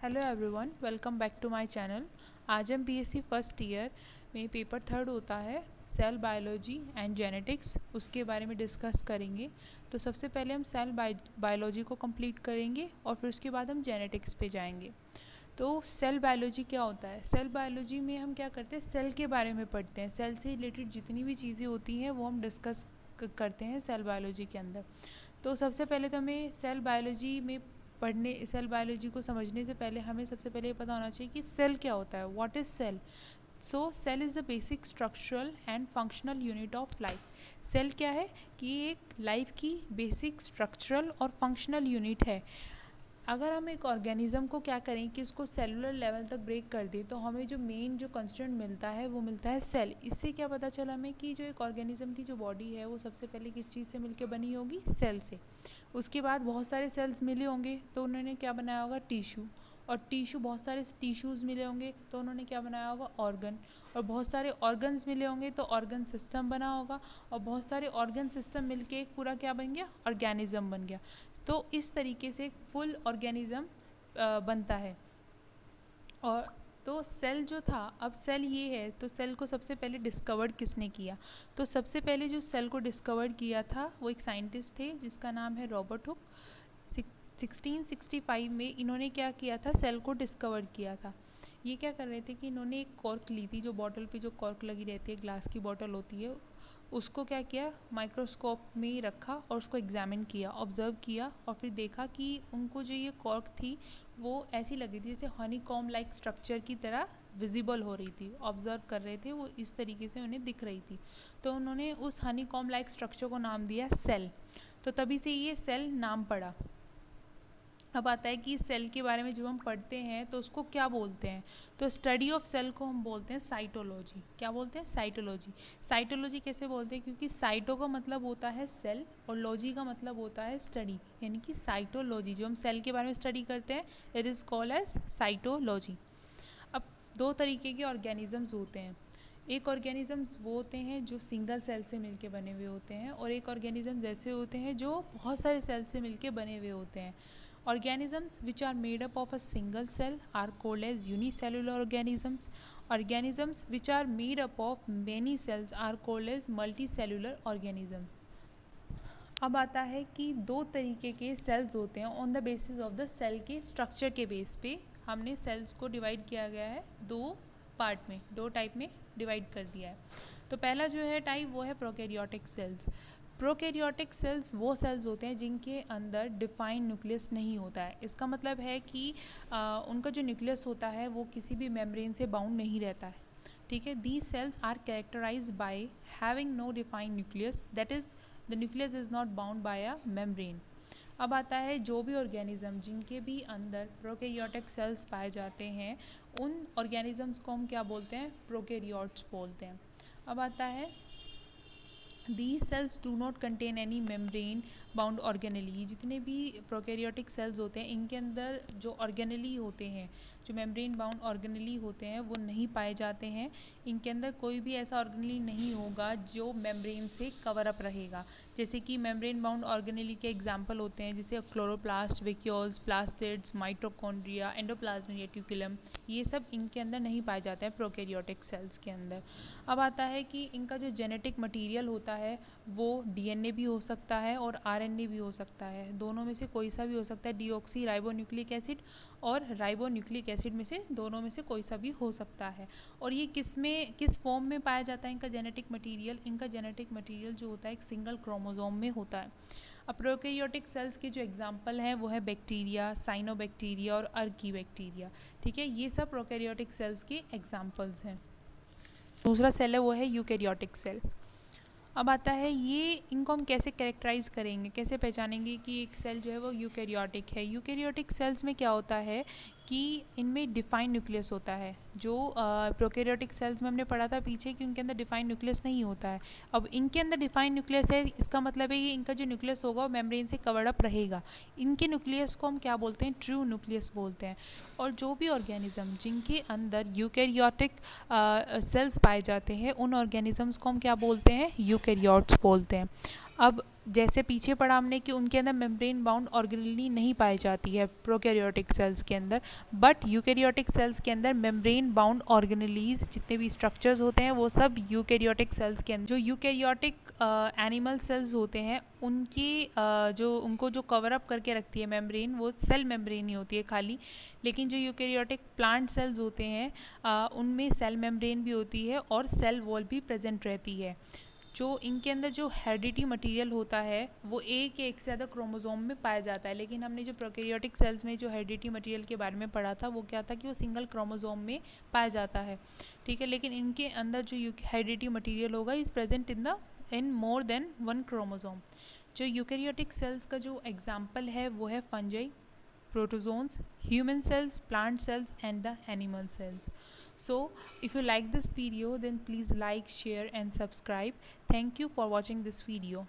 Hello everyone, welcome back to my channel. आज हम BSc first year में paper third होता है सेल बायोलॉजी एंड जेनेटिक्स, उसके बारे में डिस्कस करेंगे। तो सबसे पहले हम सेल बायोलॉजी को कंप्लीट करेंगे और फिर उसके बाद हम जेनेटिक्स पे जाएंगे। तो सेल बायोलॉजी क्या होता है? सेल बायोलॉजी में हम क्या करते हैं, सेल के बारे में पढ़ते हैं। सेल से रिलेटेड जितनी भी चीज़ें होती हैं वो हम डिस्कस करते हैं सेल बायोलॉजी के अंदर। तो सबसे पहले तो हमें सेल बायोलॉजी को समझने से पहले हमें सबसे पहले ये पता होना चाहिए कि सेल क्या होता है। What is cell? So cell is the basic structural and functional unit of life. Cell क्या है कि एक लाइफ की बेसिक स्ट्रक्चरल और फंक्शनल यूनिट है। अगर हम एक ऑर्गेनिज्म को क्या करें कि उसको सेलुलर लेवल तक ब्रेक कर दें तो हमें जो मेन जो कंस्ट्रेंट मिलता है वो मिलता है सेल। इससे क्या पता चला हमें कि जो एक ऑर्गेनिज्म की जो बॉडी है वो सबसे पहले किस चीज़ से मिलकर बनी होगी? सेल से। उसके बाद बहुत सारे सेल्स मिले होंगे तो उन्होंने क्या बनाया होगा? टिश्यू। और टिश्यू, बहुत सारे टिश्यूज़ मिले होंगे तो उन्होंने क्या बनाया होगा? ऑर्गन। और बहुत सारे ऑर्गन्स मिले होंगे तो ऑर्गन सिस्टम बना होगा। और बहुत सारे ऑर्गन सिस्टम मिलके एक पूरा क्या बन गया? ऑर्गेनिज्म बन गया। तो इस तरीके से एक फुल ऑर्गेनिज्म बनता है। और तो सेल जो था, अब सेल ये है तो सेल को सबसे पहले डिस्कवर्ड किसने किया? तो सबसे पहले जो सेल को डिस्कवर्ड किया था वो एक साइंटिस्ट थे जिसका नाम है रॉबर्ट हुक। 1665 में इन्होंने क्या किया था? सेल को डिस्कवर किया था। ये क्या कर रहे थे कि इन्होंने एक कॉर्क ली थी, जो बॉटल पे जो कॉर्क लगी रहती है, ग्लास की बॉटल होती है, उसको क्या किया? माइक्रोस्कोप में ही रखा और उसको एग्जामिन किया, ऑब्जर्व किया और फिर देखा कि उनको जो ये कॉर्क थी वो ऐसी लगी थी जैसे हनी कॉम लाइक स्ट्रक्चर की तरह विजिबल हो रही थी। ऑब्जर्व कर रहे थे वो, इस तरीके से उन्हें दिख रही थी। तो उन्होंने उस हनी कॉम लाइक स्ट्रक्चर को नाम दिया सेल। तो तभी से ये सेल नाम पड़ा। अब आता है कि सेल के बारे में जब हम पढ़ते हैं तो उसको क्या बोलते हैं? तो स्टडी ऑफ सेल को हम बोलते हैं साइटोलॉजी। क्या बोलते हैं? साइटोलॉजी। साइटोलॉजी कैसे बोलते हैं? क्योंकि साइटो का मतलब होता है सेल और लॉजी का मतलब होता है स्टडी, यानी कि साइटोलॉजी जो हम सेल के बारे में स्टडी करते हैं, it is called as cytology. अब दो तरीके के ऑर्गेनिजम्स होते हैं। एक ऑर्गेनिजम्स वो होते हैं जो सिंगल सेल से मिलके बने हुए होते हैं और एक ऑर्गेनिज्म ऐसे होते हैं जो बहुत सारे सेल से मिलके बने हुए होते हैं। Organisms which are made up of a single cell are called as unicellular organisms. Organisms which are made up of many cells are called as multicellular organisms. अब आता है कि दो तरीके के सेल्स होते हैं on the basis of the cell के स्ट्रक्चर के बेस पे हमने सेल्स को डिवाइड किया गया है दो पार्ट में, दो टाइप में डिवाइड कर दिया है। तो पहला जो है टाइप वो है प्रोकैरियोटिक सेल्स। प्रोकैरियोटिक सेल्स वो सेल्स होते हैं जिनके अंदर डिफाइंड न्यूक्लियस नहीं होता है। इसका मतलब है कि उनका जो न्यूक्लियस होता है वो किसी भी मेम्ब्रेन से बाउंड नहीं रहता है। ठीक है, these cells are characterize by having no defined nucleus, that is the nucleus is not bound by a membrane. अब आता है जो भी ऑर्गेनिज्म जिनके भी अंदर प्रोकैरियोटिक सेल्स पाए जाते हैं उन ऑर्गेनिजम्स को हम क्या बोलते हैं? प्रोकैरियोट्स बोलते हैं। अब आता है These cells do not contain any membrane bound organelle। जितने भी प्रोकैरियोटिक सेल्स होते हैं इनके अंदर जो ऑर्गेनेली होते हैं, जो मेम्ब्रेन बाउंड ऑर्गेनेली होते हैं वो नहीं पाए जाते हैं। इनके अंदर कोई भी ऐसा ऑर्गेनेली नहीं होगा जो मेम्ब्रेन से कवर अप रहेगा। जैसे कि मेम्ब्रेन बाउंड ऑर्गेनेली के एग्जांपल होते हैं जैसे chloroplast, vacuoles, plastids, mitochondria, endoplasmic reticulum, ये सब इनके अंदर नहीं पाए जाते हैं प्रोकैरियोटिक सेल्स के अंदर। अब आता है कि इनका जो जेनेटिक मटेरियल होता है वो डीएनए भी हो सकता है और आरएनए भी हो सकता है। दोनों में से कोई सा भी हो सकता है। डीऑक्सी राइबोन्यूक्लिक एसिड और राइबोन्यूक्लिक एसिड में से दोनों में से कोई सा भी हो सकता है। और ये किस फॉर्म में पाया जाता है इनका जेनेटिक मटेरियल? इनका जेनेटिक मटेरियल जो होता है एक सिंगल क्रोमोसोम में होता है। अब प्रोकैरियोटिक सेल्स के जो एग्जांपल हैं वो है बैक्टीरिया, साइनोबैक्टीरिया और अर्की बैक्टीरिया। ठीक है, ये सब प्रोकैरियोटिक सेल्स के एग्जांपल्स हैं। दूसरा सेल है वो है यूकैरियोटिक सेल। अब आता है ये इनको हम कैसे कैरेक्टराइज करेंगे, कैसे पहचानेंगे कि एक सेल जो है वो यूकैरियोटिक है? यूकैरियोटिक सेल्स में क्या होता है कि इनमें डिफाइंड न्यूक्लियस होता है। जो प्रोकैरियोटिक सेल्स में हमने पढ़ा था पीछे कि उनके अंदर डिफाइंड न्यूक्लियस नहीं होता है। अब इनके अंदर डिफाइंड न्यूक्लियस है, इसका मतलब है कि इनका जो न्यूक्लियस होगा वो मेम्ब्रेन से कवर्ड अप रहेगा। इनके न्यूक्लियस को हम क्या बोलते हैं? ट्रू न्यूक्लियस बोलते हैं। और जो भी ऑर्गेनिज्म जिनके अंदर यूकैरियोटिक सेल्स पाए जाते हैं उन ऑर्गेनिजम्स को हम क्या बोलते हैं? यूकैरियोट्स बोलते हैं। अब जैसे पीछे पढ़ा हमने कि उनके अंदर मेम्ब्रेन बाउंड ऑर्गेनेली नहीं पाई जाती है प्रोकैरियोटिक सेल्स के अंदर, बट यूकैरियोटिक सेल्स के अंदर मेम्ब्रेन बाउंड ऑर्गेनेलीज जितने भी स्ट्रक्चर्स होते हैं वो सब यूकैरियोटिक सेल्स के अंदर, जो यूकैरियोटिक एनिमल सेल्स होते हैं उनकी जो उनको जो कवर अप करके रखती है मेम्ब्रेन, वो सेल मेम्ब्रेन ही होती है खाली। लेकिन जो यूकैरियोटिक प्लांट सेल्स होते हैं उनमें सेल मेम्ब्रेन भी होती है और सेल वॉल भी प्रेजेंट रहती है। जो इनके अंदर जो हेरिडिटी मटेरियल होता है वो एक या एक से ज़्यादा क्रोमोसोम में पाया जाता है, लेकिन हमने जो प्रोकैरियोटिक सेल्स में जो हेरिडिटी मटेरियल के बारे में पढ़ा था वो क्या था कि वो सिंगल क्रोमोसोम में पाया जाता है, ठीक है। लेकिन इनके अंदर जो हेरिडिटी मटेरियल होगा is present in more than one chromosome. जो यूकैरियोटिक सेल्स का जो एग्जाम्पल है वो है fungi, protozoans, human cells, plant cells and the animal cells. So if you like this video then please like, share and subscribe. Thank you for watching this video.